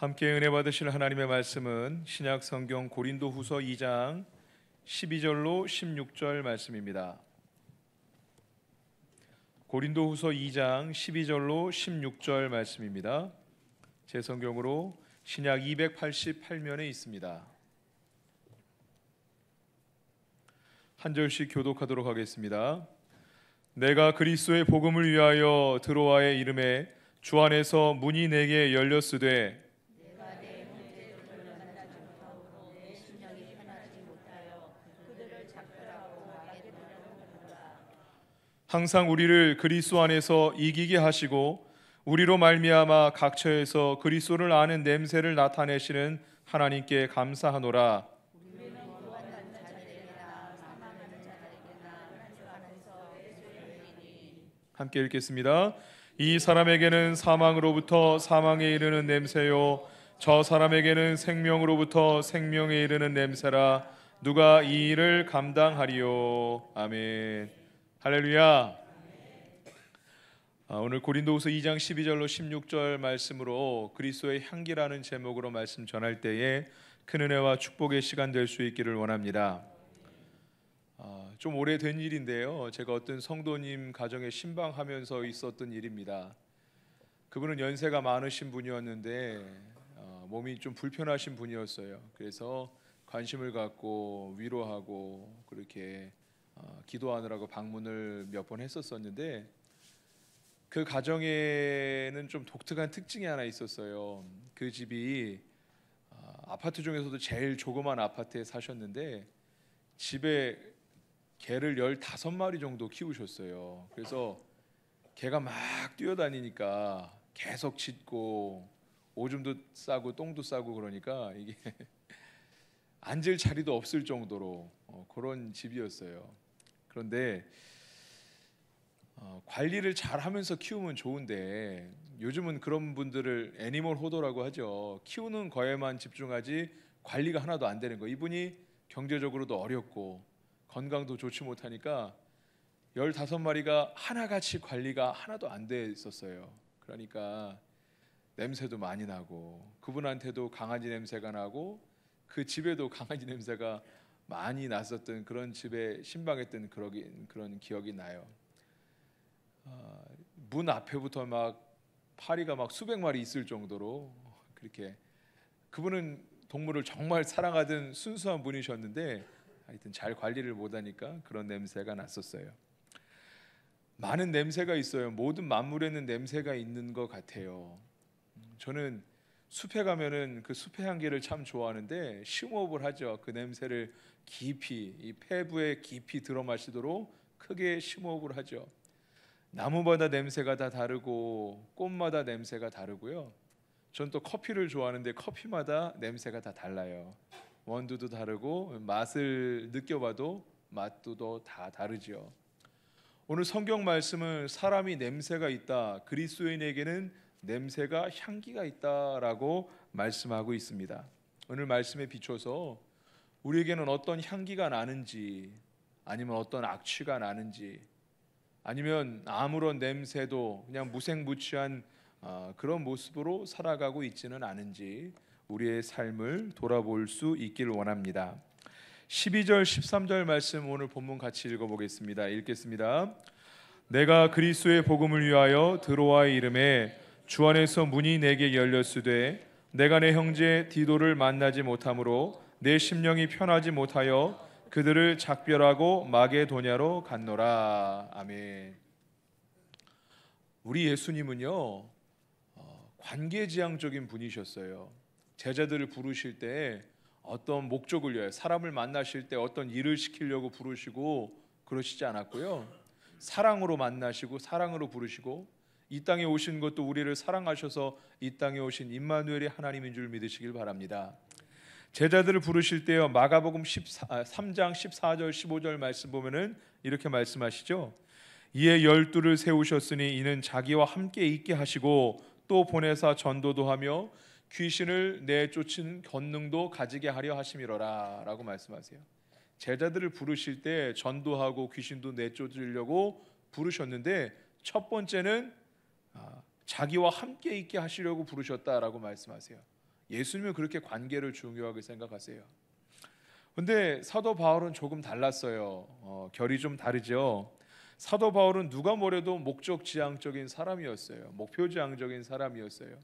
함께 은혜 받으실 하나님의 말씀은 신약 성경 고린도후서 2장 12절로 16절 말씀입니다. 고린도후서 2장 12절로 16절 말씀입니다. 제 성경으로 신약 288면에 있습니다. 한 절씩 교독하도록 하겠습니다. 내가 그리스도의 복음을 위하여 드로아의 이름에 주 안에서 문이 내게 열렸으되 항상 우리를 그리스도 안에서 이기게 하시고 우리로 말미암아 각처에서 그리스도를 아는 냄새를 나타내시는 하나님께 감사하노라. 함께 읽겠습니다. 이 사람에게는 사망으로부터 사망에 이르는 냄새요 저 사람에게는 생명으로부터 생명에 이르는 냄새라. 누가 이 일을 감당하리요. 아멘. 할렐루야. 오늘 고린도후서 2장 12절로 16절 말씀으로 그리스도의 향기라는 제목으로 말씀 전할 때에 큰 은혜와 축복의 시간 될 수 있기를 원합니다. 좀 오래된 일인데요, 제가 어떤 성도님 가정에 신방하면서 있었던 일입니다. 그분은 연세가 많으신 분이었는데 몸이 좀 불편하신 분이었어요. 그래서 관심을 갖고 위로하고 그렇게 기도하느라고 방문을 몇 번 했었었는데, 그 가정에는 좀 독특한 특징이 하나 있었어요. 그 집이 아파트 중에서도 제일 조그만 아파트에 사셨는데 집에 개를 15마리 정도 키우셨어요. 그래서 개가 막 뛰어다니니까 계속 짖고 오줌도 싸고 똥도 싸고 그러니까 이게 앉을 자리도 없을 정도로 그런 집이었어요. 그런데 관리를 잘 하면서 키우면 좋은데 요즘은 그런 분들을 애니멀 호더라고 하죠. 키우는 거에만 집중하지 관리가 하나도 안 되는 거. 이분이 경제적으로도 어렵고 건강도 좋지 못하니까 15마리가 하나같이 관리가 하나도 안 돼 있었어요. 그러니까 냄새도 많이 나고 그분한테도 강아지 냄새가 나고 그 집에도 강아지 냄새가 많이 났었던 그런 집에 신방했던 그런 기억이 나요. 문 앞에부터 막 파리가 막 수백 마리 있을 정도로 그렇게, 그분은 동물을 정말 사랑하던 순수한 분이셨는데 하여튼 잘 관리를 못하니까 그런 냄새가 났었어요. 많은 냄새가 있어요. 모든 만물에는 냄새가 있는 것 같아요. 저는 숲에 가면은 그 숲의 향기를 참 좋아하는데 심호흡을 하죠. 그 냄새를 깊이, 이 폐부에 깊이 들어 마시도록 크게 심호흡을 하죠. 나무마다 냄새가 다 다르고 꽃마다 냄새가 다르고요. 전 또 커피를 좋아하는데 커피마다 냄새가 다 달라요. 원두도 다르고 맛을 느껴봐도 맛도 다 다르죠. 오늘 성경 말씀은 사람이 냄새가 있다, 그리스도인에게는 냄새가 향기가 있다라고 말씀하고 있습니다. 오늘 말씀에 비춰서 우리에게는 어떤 향기가 나는지, 아니면 어떤 악취가 나는지, 아니면 아무런 냄새도 그냥 무색무취한 그런 모습으로 살아가고 있지는 않은지 우리의 삶을 돌아볼 수 있기를 원합니다. 12절 13절 말씀 오늘 본문 같이 읽어보겠습니다. 읽겠습니다. 내가 그리스도의 복음을 위하여 드로아의 이름에 주 안에서 문이 내게 열렸으되 내가 내 형제 디도를 만나지 못하므로 내 심령이 편하지 못하여 그들을 작별하고 마게도냐로 갔노라. 아멘. 우리 예수님은요, 관계지향적인 분이셨어요. 제자들을 부르실 때 어떤 목적을 위하여, 사람을 만나실 때 어떤 일을 시키려고 부르시고 그러시지 않았고요, 사랑으로 만나시고 사랑으로 부르시고 이 땅에 오신 것도 우리를 사랑하셔서 이 땅에 오신 임마누엘의 하나님인 줄 믿으시길 바랍니다. 제자들을 부르실 때요, 마가복음 3장 14절 15절 말씀 보면은 이렇게 말씀하시죠. 이에 12를 세우셨으니 이는 자기와 함께 있게 하시고 또 보내사 전도도 하며 귀신을 내쫓은 권능도 가지게 하려 하심이로라 라고 말씀하세요. 제자들을 부르실 때 전도하고 귀신도 내쫓으려고 부르셨는데 첫 번째는 자기와 함께 있게 하시려고 부르셨다라고 말씀하세요. 예수님은 그렇게 관계를 중요하게 생각하세요. 근데 사도 바울은 조금 달랐어요. 결이 좀 다르죠. 사도 바울은 누가 뭐래도 목적 지향적인 사람이었어요. 목표 지향적인 사람이었어요.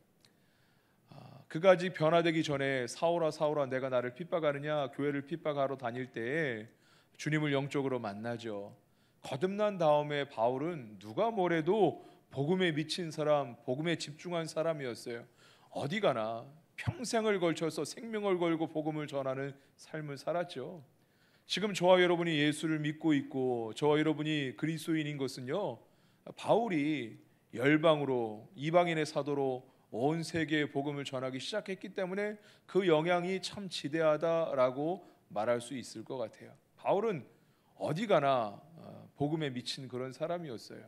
그가 아직 변화되기 전에 사울아 사울아 내가 나를 핍박하느냐, 교회를 핍박하러 다닐 때에 주님을 영적으로 만나죠. 거듭난 다음에 바울은 누가 뭐래도 복음에 미친 사람, 복음에 집중한 사람이었어요. 어디 가나 평생을 걸쳐서 생명을 걸고 복음을 전하는 삶을 살았죠. 지금 저와 여러분이 예수를 믿고 있고 저와 여러분이 그리스도인인 것은요, 바울이 열방으로 이방인의 사도로 온 세계에 복음을 전하기 시작했기 때문에 그 영향이 참 지대하다라고 말할 수 있을 것 같아요. 바울은 어디 가나 복음에 미친 그런 사람이었어요.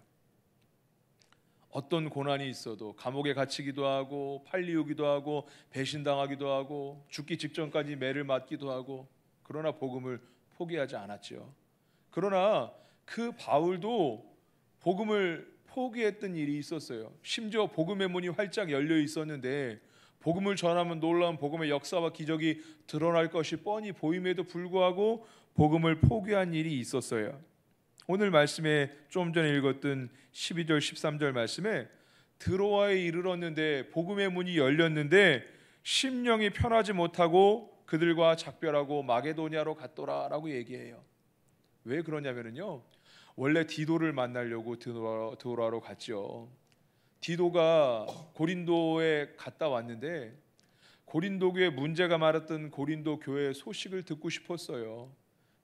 어떤 고난이 있어도 감옥에 갇히기도 하고 팔리우기도 하고 배신당하기도 하고 죽기 직전까지 매를 맞기도 하고, 그러나 복음을 포기하지 않았죠. 그러나 그 바울도 복음을 포기했던 일이 있었어요. 심지어 복음의 문이 활짝 열려 있었는데 복음을 전하면 놀라운 복음의 역사와 기적이 드러날 것이 뻔히 보임에도 불구하고 복음을 포기한 일이 있었어요. 오늘 말씀에 좀 전에 읽었던 12절 13절 말씀에 드로아에 이르렀는데 복음의 문이 열렸는데 심령이 편하지 못하고 그들과 작별하고 마게도냐로 갔더라라고 얘기해요. 왜 그러냐면요, 원래 디도를 만나려고 드로아로 갔죠. 디도가 고린도에 갔다 왔는데 고린도 교회 문제가 많았던 고린도 교회 소식을 듣고 싶었어요.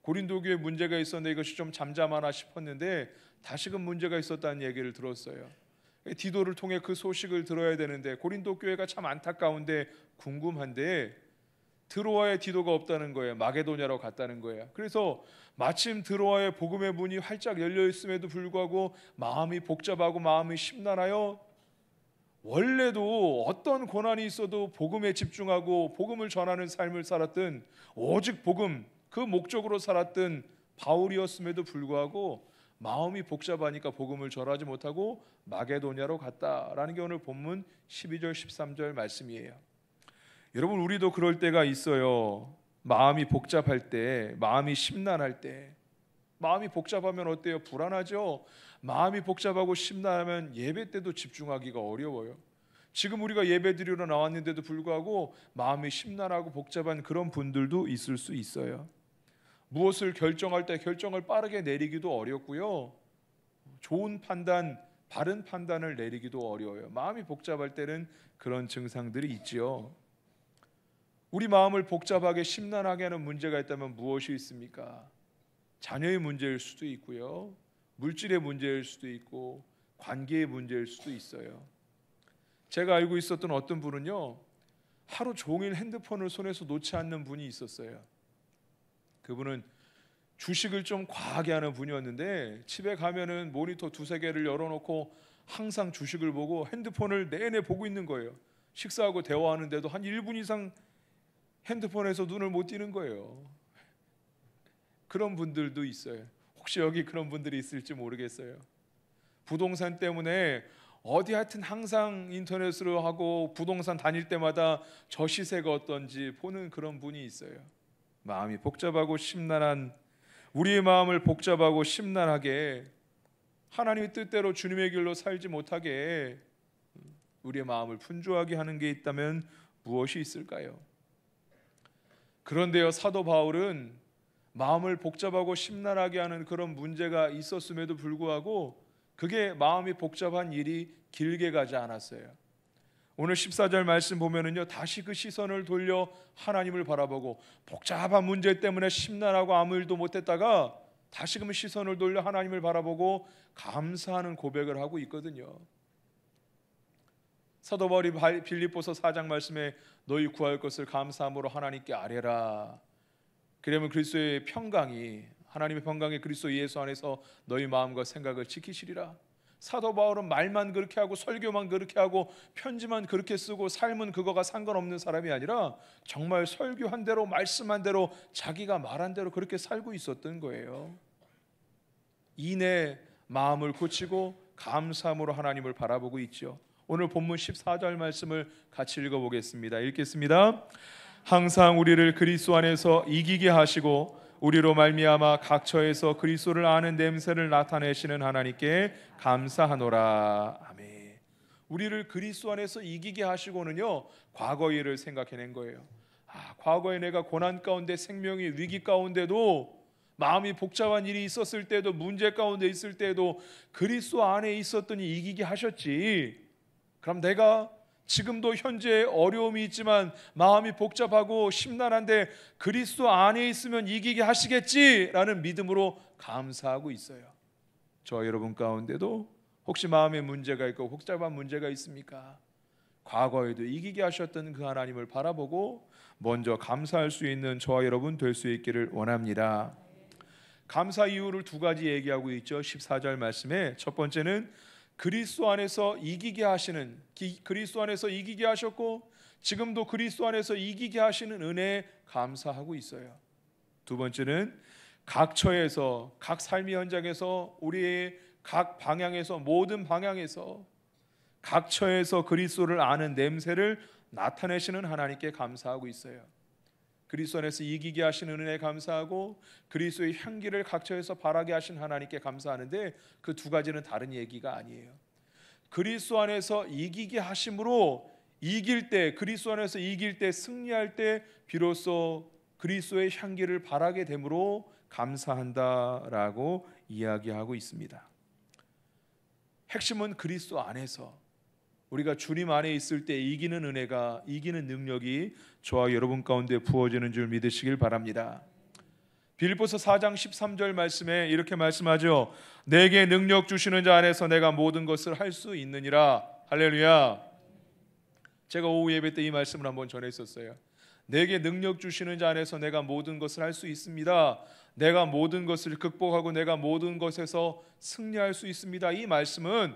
고린도 교회 문제가 있었는데 이것이 좀 잠잠하나 싶었는데 다시금 문제가 있었다는 얘기를 들었어요. 디도를 통해 그 소식을 들어야 되는데 고린도 교회가 참 안타까운데 궁금한데 드로아에 디도가 없다는 거예요. 마게도냐로 갔다는 거예요. 그래서 마침 드로아의 복음의 문이 활짝 열려 있음에도 불구하고 마음이 복잡하고 마음이 심란하여 원래도 어떤 고난이 있어도 복음에 집중하고 복음을 전하는 삶을 살았던, 오직 복음 그 목적으로 살았던 바울이었음에도 불구하고 마음이 복잡하니까 복음을 전하지 못하고 마게도냐로 갔다라는 게 오늘 본문 12절 13절 말씀이에요. 여러분, 우리도 그럴 때가 있어요. 마음이 복잡할 때, 마음이 심란할 때. 마음이 복잡하면 어때요? 불안하죠? 마음이 복잡하고 심란하면 예배 때도 집중하기가 어려워요. 지금 우리가 예배 드리러 나왔는데도 불구하고 마음이 심란하고 복잡한 그런 분들도 있을 수 있어요. 무엇을 결정할 때 결정을 빠르게 내리기도 어렵고요, 좋은 판단, 바른 판단을 내리기도 어려워요. 마음이 복잡할 때는 그런 증상들이 있지요. 우리 마음을 복잡하게 심란하게 하는 문제가 있다면 무엇이 있습니까? 자녀의 문제일 수도 있고요, 물질의 문제일 수도 있고 관계의 문제일 수도 있어요. 제가 알고 있었던 어떤 분은요, 하루 종일 핸드폰을 손에서 놓지 않는 분이 있었어요. 그분은 주식을 좀 과하게 하는 분이었는데 집에 가면은 모니터 두세 개를 열어놓고 항상 주식을 보고 핸드폰을 내내 보고 있는 거예요. 식사하고 대화하는데도 한 1분 이상 핸드폰에서 눈을 못 띄는 거예요. 그런 분들도 있어요. 혹시 여기 그런 분들이 있을지 모르겠어요. 부동산 때문에 어디 하여튼 항상 인터넷으로 하고 부동산 다닐 때마다 저 시세가 어떤지 보는 그런 분이 있어요. 마음이 복잡하고 심란한, 우리의 마음을 복잡하고 심란하게 하나님의 뜻대로 주님의 길로 살지 못하게 우리의 마음을 분주하게 하는 게 있다면 무엇이 있을까요? 그런데요, 사도 바울은 마음을 복잡하고 심란하게 하는 그런 문제가 있었음에도 불구하고 그게 마음이 복잡한 일이 길게 가지 않았어요. 오늘 14절 말씀 보면은요, 다시 그 시선을 돌려 하나님을 바라보고, 복잡한 문제 때문에 심란하고 아무 일도 못했다가 다시금 시선을 돌려 하나님을 바라보고 감사하는 고백을 하고 있거든요. 사도 바울이 빌립보서 4장 말씀에 너희 구할 것을 감사함으로 하나님께 아뢰라. 그러면 그리스도의 평강이, 하나님의 평강이 그리스도 예수 안에서 너희 마음과 생각을 지키시리라. 사도 바울은 말만 그렇게 하고 설교만 그렇게 하고 편지만 그렇게 쓰고 삶은 그거가 상관없는 사람이 아니라 정말 설교한 대로 말씀한 대로 자기가 말한 대로 그렇게 살고 있었던 거예요. 이내 마음을 고치고 감사함으로 하나님을 바라보고 있죠. 오늘 본문 14절 말씀을 같이 읽어보겠습니다. 읽겠습니다. 항상 우리를 그리스도 안에서 이기게 하시고 우리로 말미암아 각처에서 그리스도를 아는 냄새를 나타내시는 하나님께 감사하노라. 아멘. 우리를 그리스도 안에서 이기게 하시고는요, 과거 일을 생각해낸 거예요. 과거에 내가 고난 가운데, 생명이 위기 가운데도, 마음이 복잡한 일이 있었을 때도, 문제 가운데 있을 때도 그리스도 안에 있었더니 이기게 하셨지. 그럼 내가 지금도 현재 어려움이 있지만 마음이 복잡하고 심란한데 그리스도 안에 있으면 이기게 하시겠지라는 믿음으로 감사하고 있어요. 저 여러분 가운데도 혹시 마음에 문제가 있고 복잡한 문제가 있습니까? 과거에도 이기게 하셨던 그 하나님을 바라보고 먼저 감사할 수 있는 저와 여러분 될 수 있기를 원합니다. 감사 이유를 두 가지 얘기하고 있죠. 14절 말씀에 첫 번째는 그리스도 안에서 이기게 하시는, 그리스도 안에서 이기게 하셨고 지금도 그리스도 안에서 이기게 하시는 은혜에 감사하고 있어요. 두 번째는 각 처에서, 각 삶의 현장에서, 우리의 각 방향에서, 모든 방향에서, 각 처에서 그리스도를 아는 냄새를 나타내시는 하나님께 감사하고 있어요. 그리스도 안에서 이기게 하시는 은혜에 감사하고 그리스도의 향기를 각처에서 바라게 하신 하나님께 감사하는데 그 두 가지는 다른 얘기가 아니에요. 그리스도 안에서 이기게 하심으로 이길 때, 그리스도 안에서 이길 때, 승리할 때 비로소 그리스도의 향기를 바라게 되므로 감사한다라고 이야기하고 있습니다. 핵심은 그리스도 안에서 우리가 주님 안에 있을 때 이기는 은혜가, 이기는 능력이 저와 여러분 가운데 부어지는 줄 믿으시길 바랍니다. 빌립보서 4장 13절 말씀에 이렇게 말씀하죠. 내게 능력 주시는 자 안에서 내가 모든 것을 할 수 있느니라. 할렐루야. 제가 오후 예배 때 이 말씀을 한번 전했었어요. 내게 능력 주시는 자 안에서 내가 모든 것을 할 수 있습니다. 내가 모든 것을 극복하고 내가 모든 것에서 승리할 수 있습니다. 이 말씀은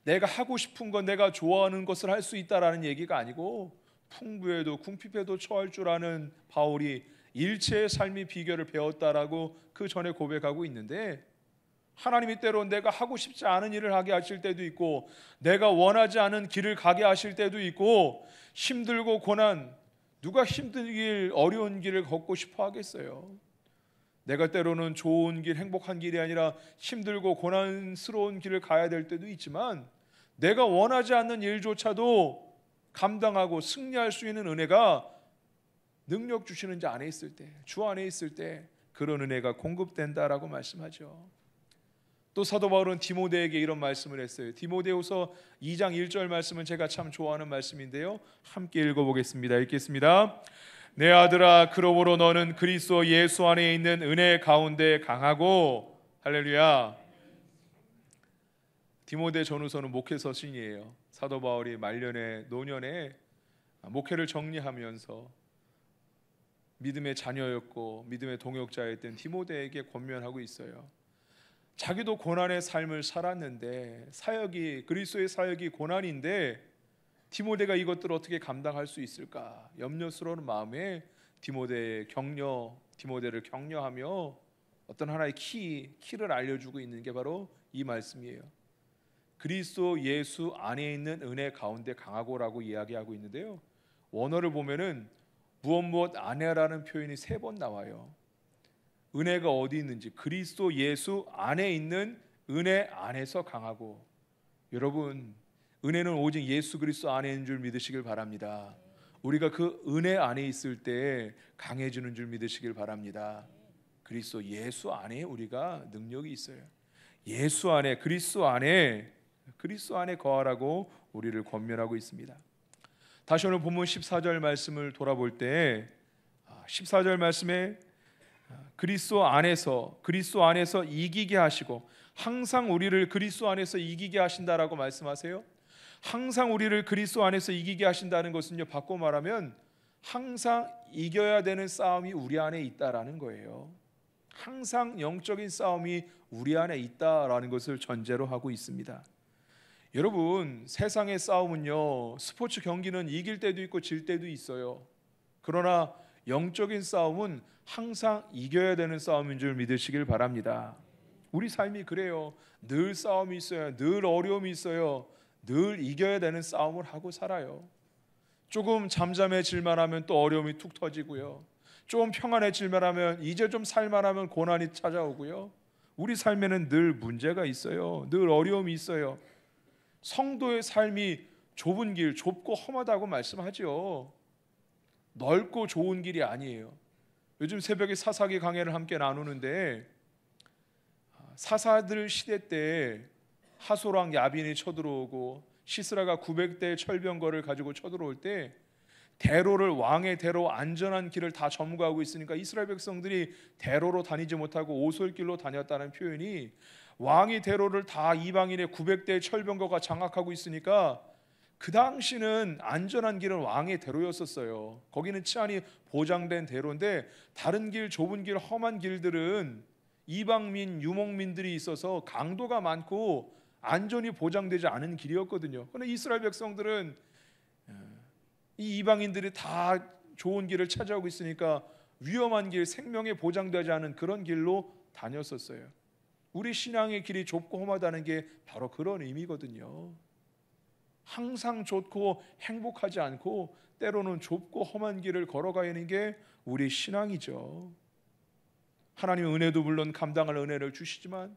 내가 하고 싶은 것, 내가 좋아하는 것을 할 수 있다라는 얘기가 아니고 풍부에도 궁핍에도 처할 줄 아는 바울이 일체의 삶의 비결을 배웠다라고 그 전에 고백하고 있는데, 하나님이 때로 내가 하고 싶지 않은 일을 하게 하실 때도 있고 내가 원하지 않은 길을 가게 하실 때도 있고, 힘들고 고난, 누가 힘든 길, 어려운 길을 걷고 싶어 하겠어요? 내가 때로는 좋은 길, 행복한 길이 아니라 힘들고 고난스러운 길을 가야 될 때도 있지만 내가 원하지 않는 일조차도 감당하고 승리할 수 있는 은혜가 능력 주시는 자 안에 있을 때, 주 안에 있을 때 그런 은혜가 공급된다라고 말씀하죠. 또 사도 바울은 디모데에게 이런 말씀을 했어요. 디모데후서 2장 1절 말씀은 제가 참 좋아하는 말씀인데요, 함께 읽어보겠습니다. 읽겠습니다. 내 아들아, 그러므로 너는 그리스도 예수 안에 있는 은혜 가운데 강하고, 할렐루야. 디모데 전후서는 목회 서신이에요. 사도 바울이 말년에, 노년에 목회를 정리하면서 믿음의 자녀였고 믿음의 동역자였던 디모데에게 권면하고 있어요. 자기도 고난의 삶을 살았는데, 사역이, 그리스도의 사역이 고난인데 디모데가 이것들을 어떻게 감당할 수 있을까 염려스러운 마음에 디모데를 격려하며 어떤 하나의 키를 알려주고 있는 게 바로 이 말씀이에요. 그리스도 예수 안에 있는 은혜 가운데 강하고라고 이야기하고 있는데요, 원어를 보면은 무엇 안에라는 표현이 3번 나와요. 은혜가 어디 있는지, 그리스도 예수 안에 있는 은혜 안에서 강하고. 여러분, 은혜는 오직 예수 그리스도 안에 있는 줄 믿으시길 바랍니다. 우리가 그 은혜 안에 있을 때 강해지는 줄 믿으시길 바랍니다. 그리스도 예수 안에 우리가 능력이 있어요. 예수 안에, 그리스도 안에 거하라고 우리를 권면하고 있습니다. 다시 오늘 본문 14절 말씀을 돌아볼 때 14절 말씀에 그리스도 안에서 이기게 하시고, 항상 우리를 그리스도 안에서 이기게 하신다라고 말씀하세요. 항상 우리를 그리스도 안에서 이기게 하신다는 것은요, 바꿔 말하면 항상 이겨야 되는 싸움이 우리 안에 있다라는 거예요. 항상 영적인 싸움이 우리 안에 있다라는 것을 전제로 하고 있습니다. 여러분, 세상의 싸움은요, 스포츠 경기는 이길 때도 있고 질 때도 있어요. 그러나 영적인 싸움은 항상 이겨야 되는 싸움인 줄 믿으시길 바랍니다. 우리 삶이 그래요. 늘 싸움이 있어요. 늘 어려움이 있어요. 늘 이겨야 되는 싸움을 하고 살아요. 조금 잠잠해질만 하면 또 어려움이 툭 터지고요. 좀 평안해질만 하면 이제 좀 살만하면 고난이 찾아오고요. 우리 삶에는 늘 문제가 있어요. 늘 어려움이 있어요. 성도의 삶이 좁은 길, 좁고 험하다고 말씀하죠. 넓고 좋은 길이 아니에요. 요즘 새벽에 사사기 강해를 함께 나누는데 사사들 시대 때 하소랑 야빈이 쳐들어오고 시스라가 900대의 철병거를 가지고 쳐들어올 때 대로를 왕의 대로 안전한 길을 다 점거하고 있으니까 이스라엘 백성들이 대로로 다니지 못하고 오솔길로 다녔다는 표현이 왕이 대로를 다 이방인의 900대의 철병거가 장악하고 있으니까 그 당시는 안전한 길은 왕의 대로였었어요. 거기는 치안이 보장된 대로인데 다른 길, 좁은 길, 험한 길들은 이방민, 유목민들이 있어서 강도가 많고 안전이 보장되지 않은 길이었거든요. 그런데 이스라엘 백성들은 이 이방인들이 다 좋은 길을 찾아오고 있으니까 위험한 길, 생명에 보장되지 않은 그런 길로 다녔었어요. 우리 신앙의 길이 좁고 험하다는 게 바로 그런 의미거든요. 항상 좋고 행복하지 않고 때로는 좁고 험한 길을 걸어가는 게 우리 신앙이죠. 하나님의 은혜도 물론 감당할 은혜를 주시지만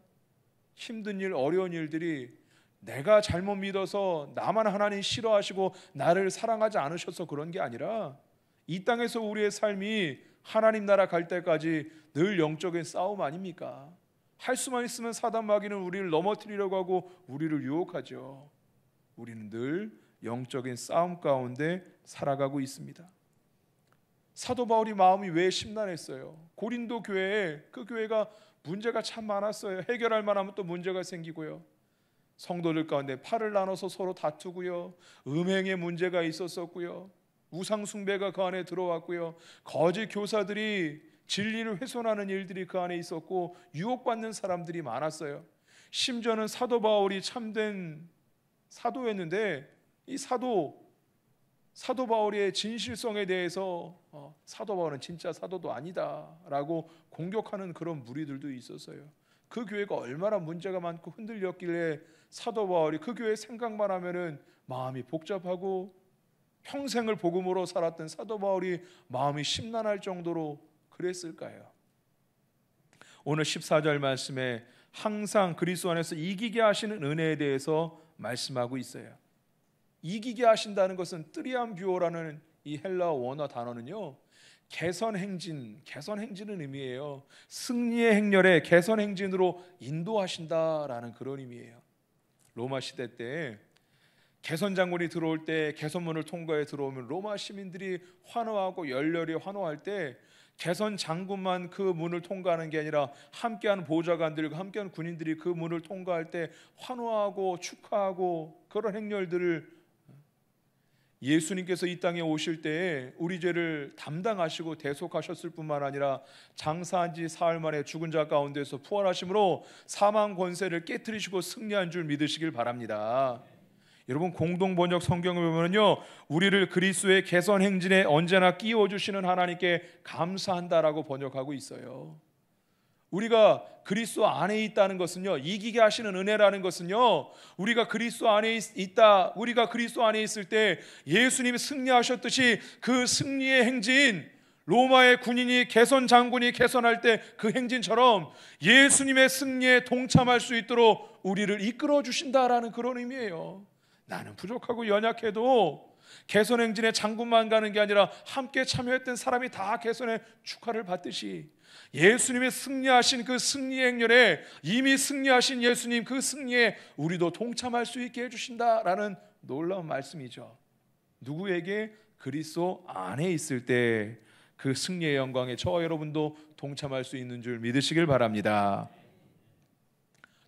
힘든 일, 어려운 일들이 내가 잘못 믿어서 나만 하나님 싫어하시고 나를 사랑하지 않으셔서 그런 게 아니라 이 땅에서 우리의 삶이 하나님 나라 갈 때까지 늘 영적인 싸움 아닙니까? 할 수만 있으면 사단 마귀는 우리를 넘어뜨리려고 하고 우리를 유혹하죠. 우리는 늘 영적인 싸움 가운데 살아가고 있습니다. 사도 바울이 마음이 왜 심란했어요? 고린도 교회에 그 교회가 문제가 참 많았어요. 해결할 만하면 또 문제가 생기고요. 성도들 가운데 팔을 나눠서 서로 다투고요. 음행의 문제가 있었었고요. 우상 숭배가 그 안에 들어왔고요. 거짓 교사들이 진리를 훼손하는 일들이 그 안에 있었고 유혹받는 사람들이 많았어요. 심지어는 사도 바울이 참된 사도였는데 이 사도 바울의 진실성에 대해서 사도 바울은 진짜 사도도 아니다라고 공격하는 그런 무리들도 있었어요. 그 교회가 얼마나 문제가 많고 흔들렸길래 사도 바울이 그 교회 생각만 하면은 마음이 복잡하고 평생을 복음으로 살았던 사도 바울이 마음이 심란할 정도로 그랬을까요? 오늘 14절 말씀에 항상 그리스도 안에서 이기게 하시는 은혜에 대해서 말씀하고 있어요. 이기게 하신다는 것은 뜨리암뷰오라는 이 헬라어 원어 단어는요, 개선행진은 의미예요. 승리의 행렬에 개선행진으로 인도하신다라는 그런 의미예요. 로마 시대 때 개선 장군이 들어올 때 개선문을 통과해 들어오면 로마 시민들이 환호하고 열렬히 환호할 때 개선 장군만 그 문을 통과하는 게 아니라 함께하는 보좌관들과 함께하는 군인들이 그 문을 통과할 때 환호하고 축하하고 그런 행렬들을 예수님께서 이 땅에 오실 때에 우리 죄를 담당하시고 대속하셨을 뿐만 아니라 장사한 지 사흘 만에 죽은 자 가운데서 부활하심으로 사망 권세를 깨뜨리시고 승리한 줄 믿으시길 바랍니다. 여러분 공동 번역 성경을 보면요, 우리를 그리스도의 개선 행진에 언제나 끼워 주시는 하나님께 감사한다라고 번역하고 있어요. 우리가 그리스도 안에 있다는 것은요, 이기게 하시는 은혜라는 것은요, 우리가 그리스도 안에 있다, 우리가 그리스도 안에 있을 때 예수님이 승리하셨듯이 그 승리의 행진, 로마의 군인이 개선 장군이 개선할 때 그 행진처럼 예수님의 승리에 동참할 수 있도록 우리를 이끌어 주신다라는 그런 의미예요. 나는 부족하고 연약해도 개선 행진에 장군만 가는 게 아니라 함께 참여했던 사람이 다 개선의 축하를 받듯이 예수님의 승리하신 그 승리의 행렬에 이미 승리하신 예수님 그 승리에 우리도 동참할 수 있게 해주신다라는 놀라운 말씀이죠. 누구에게? 그리스도 안에 있을 때 그 승리의 영광에 저와 여러분도 동참할 수 있는 줄 믿으시길 바랍니다.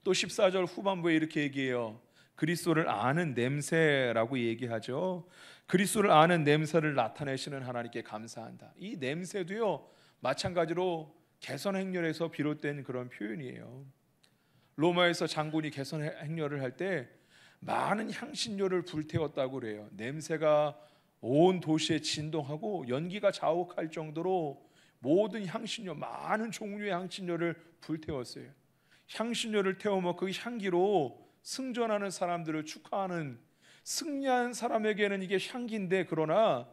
또 14절 후반부에 이렇게 얘기해요. 그리스도를 아는 냄새라고 얘기하죠. 그리스도를 아는 냄새를 나타내시는 하나님께 감사한다. 이 냄새도요, 마찬가지로 개선 행렬에서 비롯된 그런 표현이에요. 로마에서 장군이 개선 행렬을 할 때 많은 향신료를 불태웠다고 그래요. 냄새가 온 도시에 진동하고 연기가 자욱할 정도로 모든 향신료, 많은 종류의 향신료를 불태웠어요. 향신료를 태우면 그 향기로 승전하는 사람들을 축하하는 승리한 사람에게는 이게 향기인데, 그러나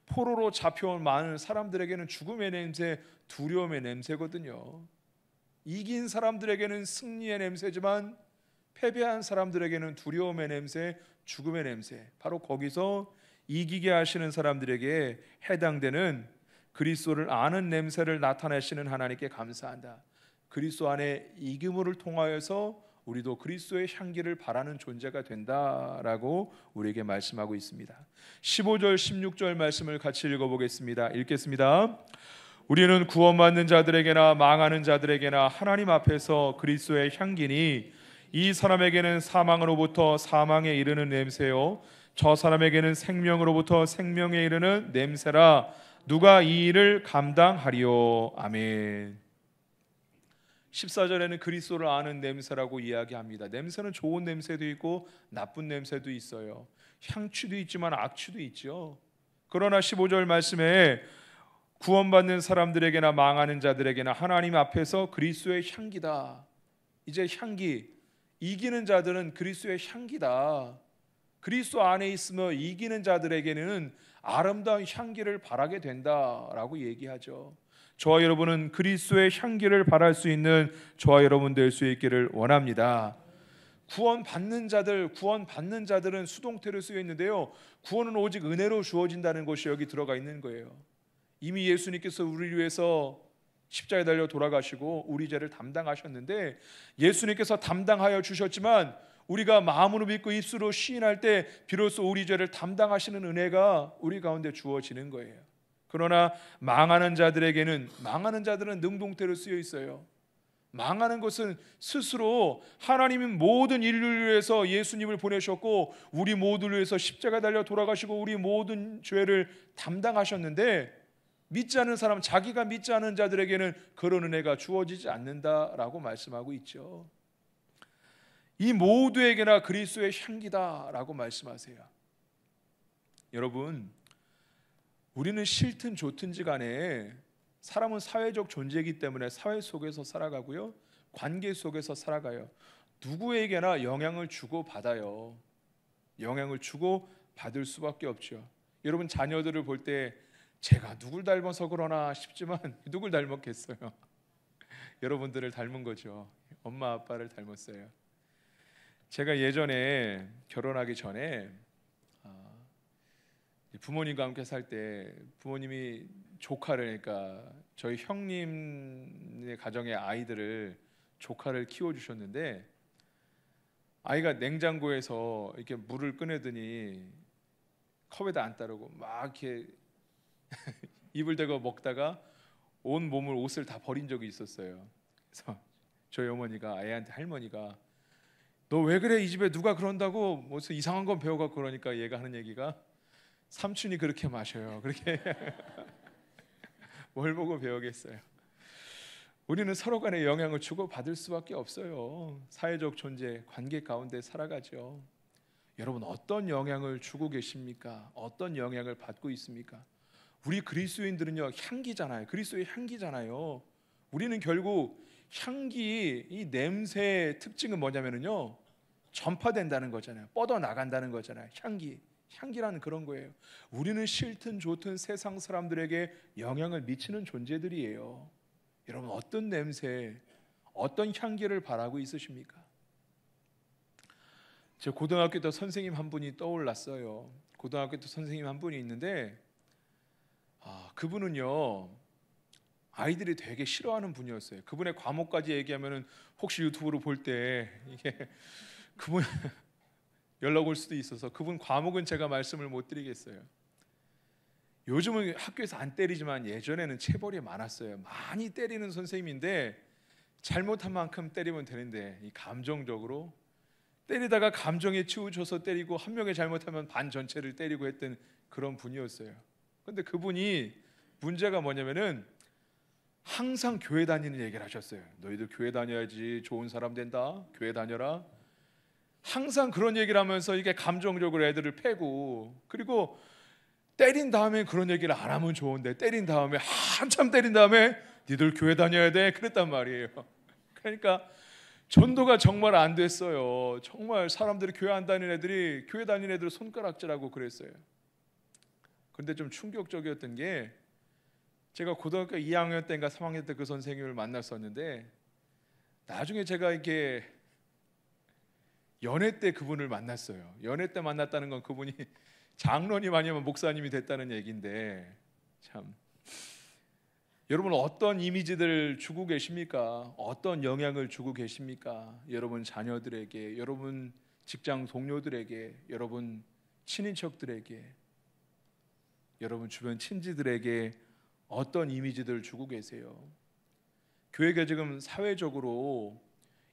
포로로 잡혀온 많은 사람들에게는 죽음의 냄새, 두려움의 냄새거든요. 이긴 사람들에게는 승리의 냄새지만 패배한 사람들에게는 두려움의 냄새, 죽음의 냄새, 바로 거기서 이기게 하시는 사람들에게 해당되는 그리스도를 아는 냄새를 나타내시는 하나님께 감사한다. 그리스도 안에 이김을 통하여서 우리도 그리스도의 향기를 바라는 존재가 된다라고 우리에게 말씀하고 있습니다. 15절 16절 말씀을 같이 읽어보겠습니다. 읽겠습니다. 우리는 구원받는 자들에게나 망하는 자들에게나 하나님 앞에서 그리스도의 향기니 이 사람에게는 사망으로부터 사망에 이르는 냄새요 저 사람에게는 생명으로부터 생명에 이르는 냄새라. 누가 이 일을 감당하리요. 아멘. 14절에는 그리스도를 아는 냄새라고 이야기합니다. 냄새는 좋은 냄새도 있고 나쁜 냄새도 있어요. 향취도 있지만 악취도 있죠. 그러나 15절 말씀에 구원받는 사람들에게나 망하는 자들에게나 하나님 앞에서 그리스도의 향기다. 이제 향기, 이기는 자들은 그리스도의 향기다. 그리스도 안에 있으며 이기는 자들에게는 아름다운 향기를 바라게 된다라고 얘기하죠. 저와 여러분은 그리스도의 향기를 바랄 수 있는 저와 여러분 될 수 있기를 원합니다. 구원받는 자들은 수동태로 쓰여 있는데요, 구원은 오직 은혜로 주어진다는 것이 여기 들어가 있는 거예요. 이미 예수님께서 우리를 위해서 십자가에 달려 돌아가시고 우리 죄를 담당하셨는데, 예수님께서 담당하여 주셨지만 우리가 마음으로 믿고 입술로 시인할 때 비로소 우리 죄를 담당하시는 은혜가 우리 가운데 주어지는 거예요. 그러나 망하는 자들은 능동태로 쓰여 있어요. 망하는 것은 스스로 하나님이 모든 인류를 위해서 예수님을 보내셨고 우리 모두를 위해서 십자가에 달려 돌아가시고 우리 모든 죄를 담당하셨는데, 믿지 않는 사람, 자기가 믿지 않는 자들에게는 그런 은혜가 주어지지 않는다라고 말씀하고 있죠. 이 모두에게나 그리스도의 향기다라고 말씀하세요. 여러분, 우리는 싫든 좋든지 간에 사람은 사회적 존재이기 때문에 사회 속에서 살아가고요, 관계 속에서 살아가요. 누구에게나 영향을 주고 받아요. 영향을 주고 받을 수밖에 없죠. 여러분, 자녀들을 볼 때 제가 누굴 닮아서 그러나 싶지만 누굴 닮았겠어요? 여러분들을 닮은 거죠. 엄마 아빠를 닮았어요. 제가 예전에 결혼하기 전에 부모님과 함께 살 때 부모님이 조카를, 그러니까 저희 형님의 가정의 아이들을, 조카를 키워주셨는데, 아이가 냉장고에서 이렇게 물을 꺼내더니 컵에다 안 따르고 막 이렇게 입을 대고 먹다가 온 몸을, 옷을 다 버린 적이 있었어요. 그래서 저희 어머니가, 애한테 할머니가, 너 왜 그래? 이 집에 누가 그런다고? 무슨 이상한 건 배워갖고. 그러니까 얘가 하는 얘기가, 삼촌이 그렇게 마셔요. 그렇게 뭘 보고 배우겠어요. 우리는 서로 간에 영향을 주고 받을 수밖에 없어요. 사회적 존재, 관계 가운데 살아가죠. 여러분, 어떤 영향을 주고 계십니까? 어떤 영향을 받고 있습니까? 우리 그리스도인들은요, 향기잖아요. 그리스도의 향기잖아요. 우리는 결국 향기, 이 냄새의 특징은 뭐냐면요, 전파된다는 거잖아요. 뻗어나간다는 거잖아요. 향기라는 그런 거예요. 우리는 싫든 좋든 세상 사람들에게 영향을 미치는 존재들이에요. 여러분, 어떤 냄새, 어떤 향기를 바라고 있으십니까? 제 고등학교 때 선생님 한 분이 떠올랐어요. 고등학교 때 선생님 한 분이 있는데, 그분은요, 아이들이 되게 싫어하는 분이었어요. 그분의 과목까지 얘기하면은 혹시 유튜브로 볼 때 이게 그분 연락 올 수도 있어서 그분 과목은 제가 말씀을 못 드리겠어요. 요즘은 학교에서 안 때리지만 예전에는 체벌이 많았어요. 많이 때리는 선생님인데, 잘못한 만큼 때리면 되는데 이 감정적으로 때리다가 감정에 치우쳐서 때리고, 한 명이 잘못하면 반 전체를 때리고 했던 그런 분이었어요. 근데 그분이 문제가 뭐냐면은 항상 교회 다니는 얘기를 하셨어요. 너희들 교회 다녀야지 좋은 사람 된다. 교회 다녀라. 항상 그런 얘기를 하면서 이게 감정적으로 애들을 패고, 그리고 때린 다음에 그런 얘기를 안 하면 좋은데 때린 다음에, 한참 때린 다음에 니들 교회 다녀야 돼, 그랬단 말이에요. 그러니까 전도가 정말 안 됐어요. 정말 사람들이 교회 안 다니는 애들이 교회 다니는 애들 손가락질하고 그랬어요. 그런데 좀 충격적이었던 게 제가 고등학교 2학년 때인가 3학년 때 그 선생님을 만났었는데 나중에 제가 이렇게 연애 때 그분을 만났어요. 연애 때 만났다는 건 그분이 장로님 아니면 목사님이 됐다는 얘기인데 참 여러분 어떤 이미지들 주고 계십니까? 어떤 영향을 주고 계십니까? 여러분 자녀들에게, 여러분 직장 동료들에게, 여러분 친인척들에게, 여러분 주변 친지들에게 어떤 이미지들을 주고 계세요? 교회가 지금 사회적으로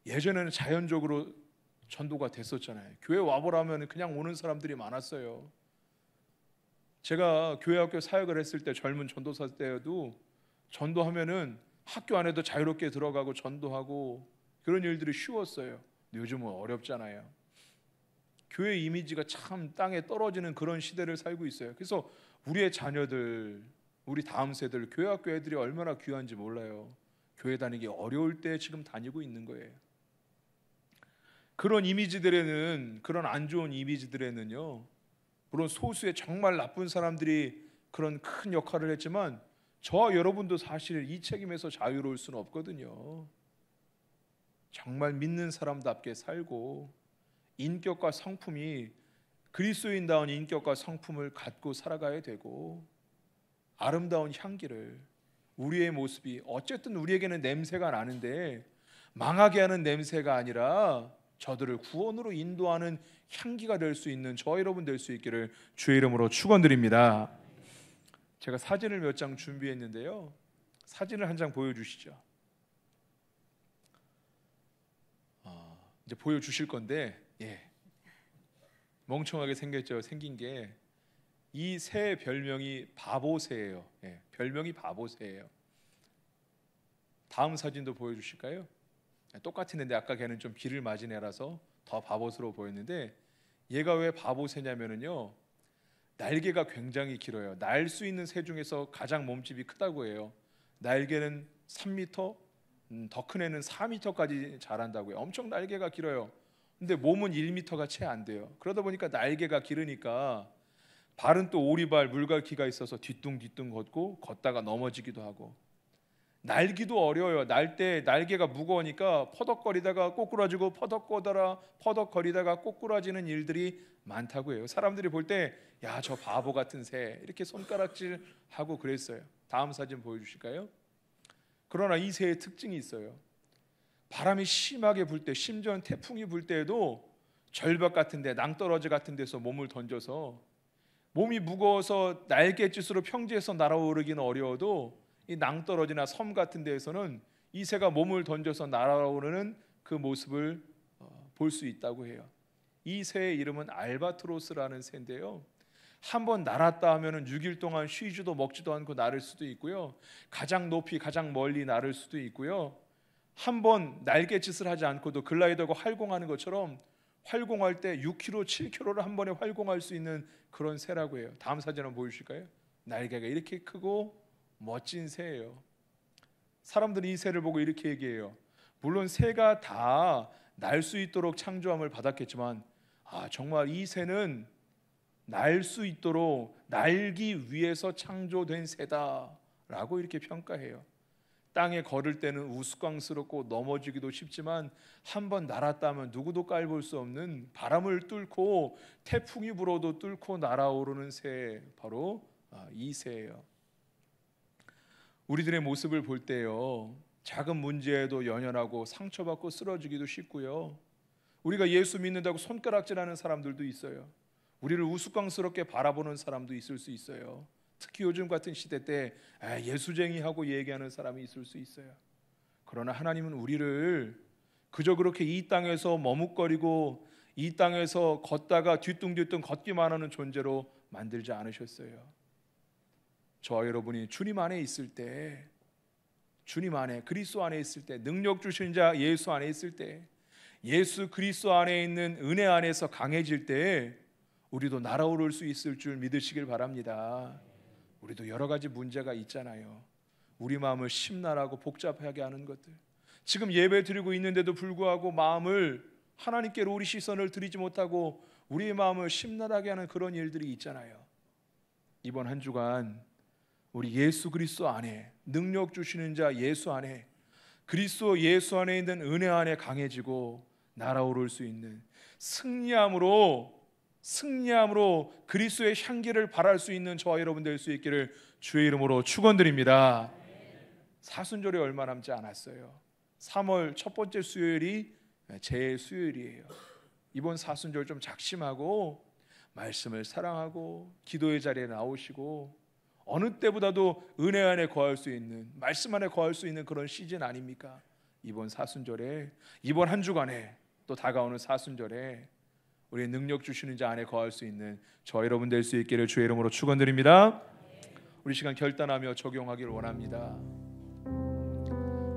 예전에는 자연적으로 전도가 됐었잖아요. 교회 와보라면 그냥 오는 사람들이 많았어요. 제가 교회 학교 사역을 했을 때 젊은 전도사 때에도 전도하면은 학교 안에도 자유롭게 들어가고 전도하고 그런 일들이 쉬웠어요. 요즘은 어렵잖아요. 교회 이미지가 참 땅에 떨어지는 그런 시대를 살고 있어요. 그래서 우리의 자녀들, 우리 다음 세대들, 교회 학교 애들이 얼마나 귀한지 몰라요. 교회 다니기 어려울 때 지금 다니고 있는 거예요. 그런 이미지들에는, 그런 안 좋은 이미지들에는요, 물론 소수의 정말 나쁜 사람들이 그런 큰 역할을 했지만 저와 여러분도 사실 이 책임에서 자유로울 수는 없거든요. 정말 믿는 사람답게 살고 인격과 성품이 그리스도인다운 인격과 성품을 갖고 살아가야 되고 아름다운 향기를, 우리의 모습이 어쨌든 우리에게는 냄새가 나는데 망하게 하는 냄새가 아니라 저들을 구원으로 인도하는 향기가 될 수 있는 저 여러분 될 수 있기를 주의 이름으로 축원드립니다. 제가 사진을 몇 장 준비했는데요. 사진을 한 장 보여주시죠. 이제 보여주실 건데, 멍청하게 생겼죠. 생긴 게 이 새 별명이 바보새예요. 별명이 바보새예요. 다음 사진도 보여주실까요? 똑같은데 아까 걔는 좀 비를 맞은 애라서 더 바보스러워 보였는데 얘가 왜 바보새냐면요, 날개가 굉장히 길어요. 날 수 있는 새 중에서 가장 몸집이 크다고 해요. 날개는 3m, 더 큰 애는 4m까지 자란다고요. 엄청 날개가 길어요. 근데 몸은 1m가 채 안 돼요. 그러다 보니까 날개가 길으니까 발은 또 오리발, 물갈퀴가 있어서 뒤뚱뒤뚱 걷고 걷다가 넘어지기도 하고, 날기도 어려워요. 날 때 날개가 무거우니까 퍼덕거리다가 꼬꾸라지고 퍼덕거리다가 꼬꾸라지는 일들이 많다고 해요. 사람들이 볼 때 야, 저 바보 같은 새 이렇게 손가락질하고 그랬어요. 다음 사진 보여주실까요? 그러나 이 새의 특징이 있어요. 바람이 심하게 불 때, 심지어 태풍이 불 때에도 절벽 같은 데, 낭떠러지 같은 데서 몸을 던져서 몸이 무거워서 날갯짓으로 평지에서 날아오르기는 어려워도 이 낭떠러지나 섬 같은 데에서는 이 새가 몸을 던져서 날아오르는 그 모습을 볼 수 있다고 해요. 이 새의 이름은 알바트로스라는 새인데요, 한번 날았다 하면은 6일 동안 쉬지도 먹지도 않고 날을 수도 있고요, 가장 높이 가장 멀리 날을 수도 있고요, 한번 날갯짓을 하지 않고도 글라이더가 활공하는 것처럼 활공할 때 6km, 7km를 한 번에 활공할 수 있는 그런 새라고 해요. 다음 사진 한번 보여주실까요? 날개가 이렇게 크고 멋진 새예요. 사람들이 이 새를 보고 이렇게 얘기해요. 물론 새가 다 날 수 있도록 창조함을 받았겠지만 정말 이 새는 날 수 있도록 날기 위해서 창조된 새다라고 이렇게 평가해요. 땅에 걸을 때는 우스꽝스럽고 넘어지기도 쉽지만 한번 날았다 하면 누구도 깔볼 수 없는, 바람을 뚫고 태풍이 불어도 뚫고 날아오르는 새, 바로 이 새예요. 우리들의 모습을 볼 때요, 작은 문제에도 연연하고 상처받고 쓰러지기도 쉽고요, 우리가 예수 믿는다고 손가락질하는 사람들도 있어요. 우리를 우스꽝스럽게 바라보는 사람도 있을 수 있어요. 특히 요즘 같은 시대 때 예수쟁이하고 얘기하는 사람이 있을 수 있어요. 그러나 하나님은 우리를 그저 그렇게 이 땅에서 머뭇거리고 이 땅에서 걷다가 뒤뚱뒤뚱 걷기만 하는 존재로 만들지 않으셨어요. 저와 여러분이 주님 안에 있을 때, 주님 안에, 그리스도 안에 있을 때, 능력 주신 자 예수 안에 있을 때, 예수 그리스도 안에 있는 은혜 안에서 강해질 때 우리도 날아오를 수 있을 줄 믿으시길 바랍니다. 우리도 여러 가지 문제가 있잖아요. 우리 마음을 심란하고 복잡하게 하는 것들, 지금 예배 드리고 있는데도 불구하고 마음을 하나님께로 우리 시선을 드리지 못하고 우리의 마음을 심란하게 하는 그런 일들이 있잖아요. 이번 한 주간 우리 예수 그리스도 안에, 능력 주시는 자 예수 안에, 그리스도 예수 안에 있는 은혜 안에 강해지고 날아오를 수 있는 승리함으로 그리스도의 향기를 발할 수 있는 저와 여러분 될 수 있기를 주의 이름으로 축원드립니다. 사순절이 얼마 남지 않았어요. 3월 첫 번째 수요일이 제 수요일이에요. 이번 사순절 좀 작심하고 말씀을 사랑하고 기도의 자리에 나오시고 어느 때보다도 은혜 안에 거할 수 있는, 말씀 안에 거할 수 있는 그런 시즌 아닙니까? 이번 사순절에, 이번 한 주간에, 또 다가오는 사순절에 우리의 능력 주시는 자 안에 거할 수 있는 저 여러분 될 수 있기를 주의 이름으로 축원드립니다. 우리 시간 결단하며 적용하기를 원합니다.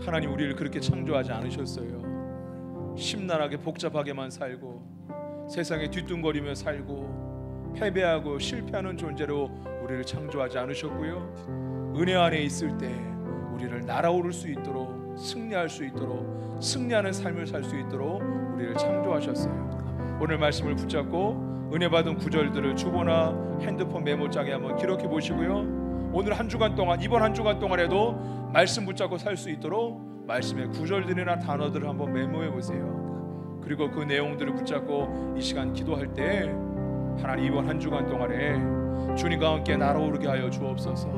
하나님 우리를 그렇게 창조하지 않으셨어요. 심란하게 복잡하게만 살고 세상에 뒤뚱거리며 살고 패배하고 실패하는 존재로 우리를 창조하지 않으셨고요. 은혜 안에 있을 때 우리를 날아오를 수 있도록, 승리할 수 있도록, 승리하는 삶을 살 수 있도록 우리를 창조하셨어요. 오늘 말씀을 붙잡고 은혜 받은 구절들을 주보나 핸드폰 메모장에 한번 기록해 보시고요. 오늘 한 주간 동안, 이번 한 주간 동안에도 말씀 붙잡고 살 수 있도록 말씀의 구절들이나 단어들을 한번 메모해 보세요. 그리고 그 내용들을 붙잡고 이 시간 기도할 때 하나님 이번 한 주간 동안에 주님과 함께 날아오르게 하여 주옵소서.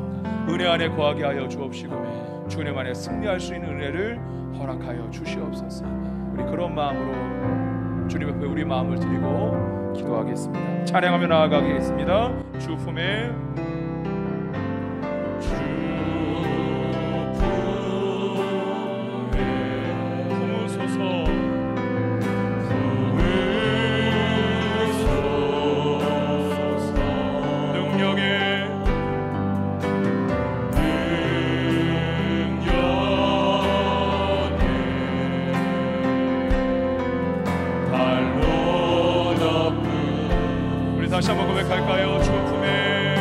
은혜 안에 거하게 하여 주옵시고 주님 안에 승리할 수 있는 은혜를 허락하여 주시옵소서. 우리 그런 마음으로 주님 앞에 우리 마음을 드리고 기도하겠습니다. 찬양하며 나아가겠습니다. 주 품에 다시 한번 고백할까요? 주 품에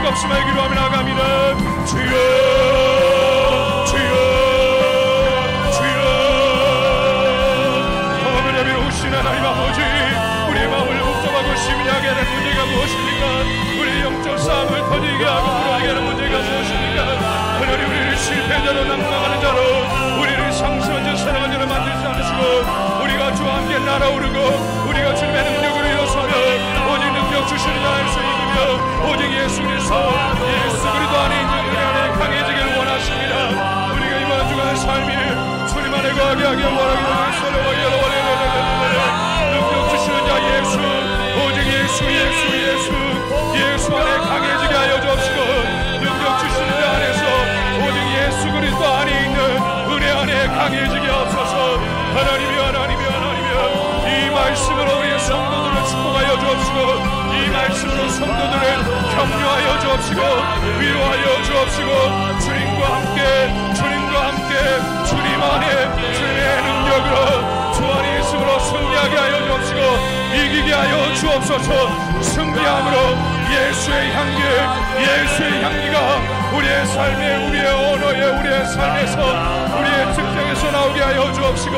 합심하여 기도하며 나갑니다. 주여 주여 주여 마음을 내밀어오신 하나님 아버지, 우리의 마음을 복잡하고 심리하게 하는 문제가 무엇입니까? 우리의 영적 싸움을 터지게 하고 불안하게 하는 문제가 무엇입니까? 하나님, 우리를 실패자로 낙망하는 자로, 우리를 상수한 자 사랑하는 자로 만들지 않으시고, 우리가 주와 함께 날아오르고 우리가 주님의 능력으로 일어서며 오직 능력 주시는 자 안에서 이기며 오직 예수 그리스도 안에 있는 은혜 안에 강해지기를 원하십니다. 우리가 이번 주간 삶이 주님 안에 거하게 하길 원하기를 능력 주시는 자 예수, 오직 예수 안에 강해지게 하여 주옵시고, 능력 주시는 자 안에서 오직 예수 그리스도 안에 있는 은혜 안에 강해지게 하옵소서. 하나님이여 이 말씀으로 우리의 성도들을 축복하여 주옵시고, 이 말씀으로 성도들을 격려하여 주옵시고, 위로하여 주옵시고, 주님과 함께 주님 안에 주님의 능력으로 주 안에 있음으로 승리하게 하여 주옵시고, 이기게 하여 주옵소서. 승리함으로 예수의 향기가 우리의 삶에, 우리의 언어에, 우리의 삶에서, 우리의 직장에서 나오게 하여 주옵시고,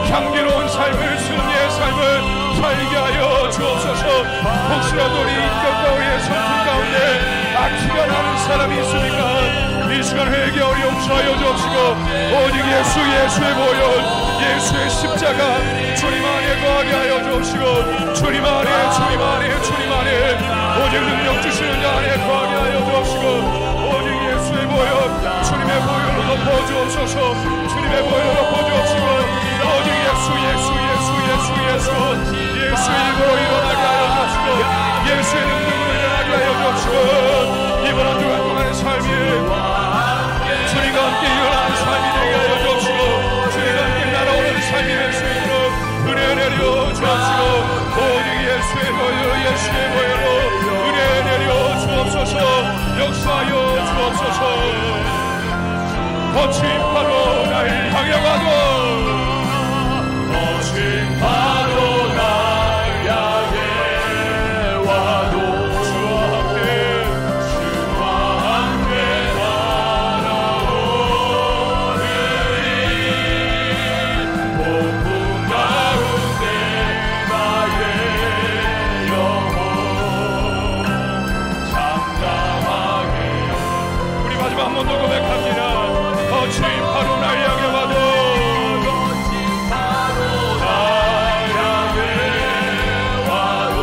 향기로운 삶을, 승리의 삶을 살게 하여 주옵소서. 혹시라도 우리 인격과 우리의 성품 가운데 악취가 나는 사람이 있으니까 이 시간 회개 어려움하여 주옵시고, 오직 예수의 보혈, 예수의 십자가 주님 안에 거하게 하여 주옵시고, 주님 안에 오직 능력 주시는 자 안에 거하게 하여 주옵시고, 오직 예수의 보혈, 주님의 보혈로 덮어 주옵소서. 주님의 보혈로 덮어 주옵시고, 오직 예수의 입으로 일어나게 하여 주옵시고, 예수의 능력으로 일어나게 하여 주옵시고, 이번 한 주간 동안의 삶이 주님과 함께 일어나는 삶이 되게 하여 주옵시고, 주님과 함께 날아오는 삶이 될 수 있도록 은혜 내려 주옵시고, 오직 예수의 보혈로 은혜 내려 주옵소서. 역사하여 주옵소서. 거친 파도 날 향해와도, 거친 파도 날 향해와도 주와 함께 날아오르리. 폭풍 가운데 나의 영혼 잠잠하게. 우리 마지막 한 번 더 고백합니다. 거친 파도 날 향해 와도, 거친 파도 날 향해 와도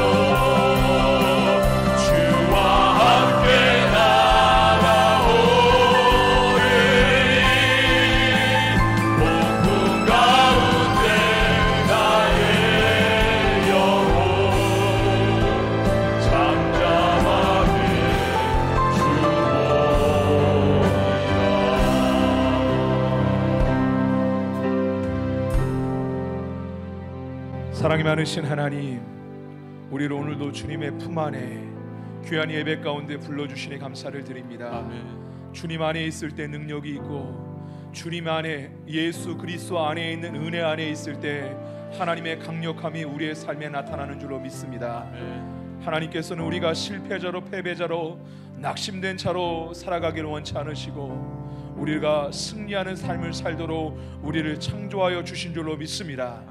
주와 함께 날아오르리. 폭풍 가운데 나의 영혼 잠잠하게 사랑이 많으신 하나님, 우리를 오늘도 주님의 품 안에 귀한 예배 가운데 불러주시니 감사를 드립니다. 아멘. 주님 안에 있을 때 능력이 있고, 주님 안에, 예수 그리스도 안에 있는 은혜 안에 있을 때 하나님의 강력함이 우리의 삶에 나타나는 줄로 믿습니다. 아멘. 하나님께서는 우리가 실패자로, 패배자로, 낙심된 차로 살아가기를 원치 않으시고, 우리가 승리하는 삶을 살도록 우리를 창조하여 주신 줄로 믿습니다.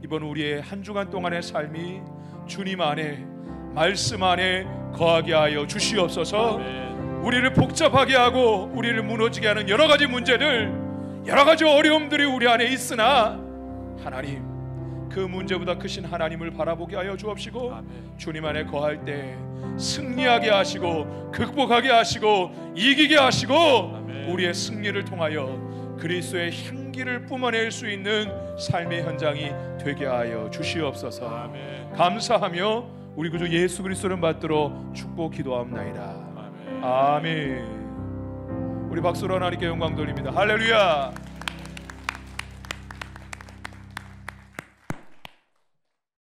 이번 우리의 한 주간 동안의 삶이 주님 안에, 말씀 안에 거하게 하여 주시옵소서. 아멘. 우리를 복잡하게 하고 우리를 무너지게 하는 여러 가지 문제들, 여러 가지 어려움들이 우리 안에 있으나 하나님, 그 문제보다 크신 하나님을 바라보게 하여 주옵시고, 아멘. 주님 안에 거할 때 승리하게 하시고, 극복하게 하시고, 이기게 하시고, 아멘. 우리의 승리를 통하여 그리스도의 향기를 뿜어낼 수 있는 삶의 현장이 되게 하여 주시옵소서. 아멘. 감사하며 우리 구주 예수 그리스도를 받들어 축복 기도하옵나이다. 아멘. 아멘. 우리 박수로 하나님께 영광 돌립니다. 할렐루야.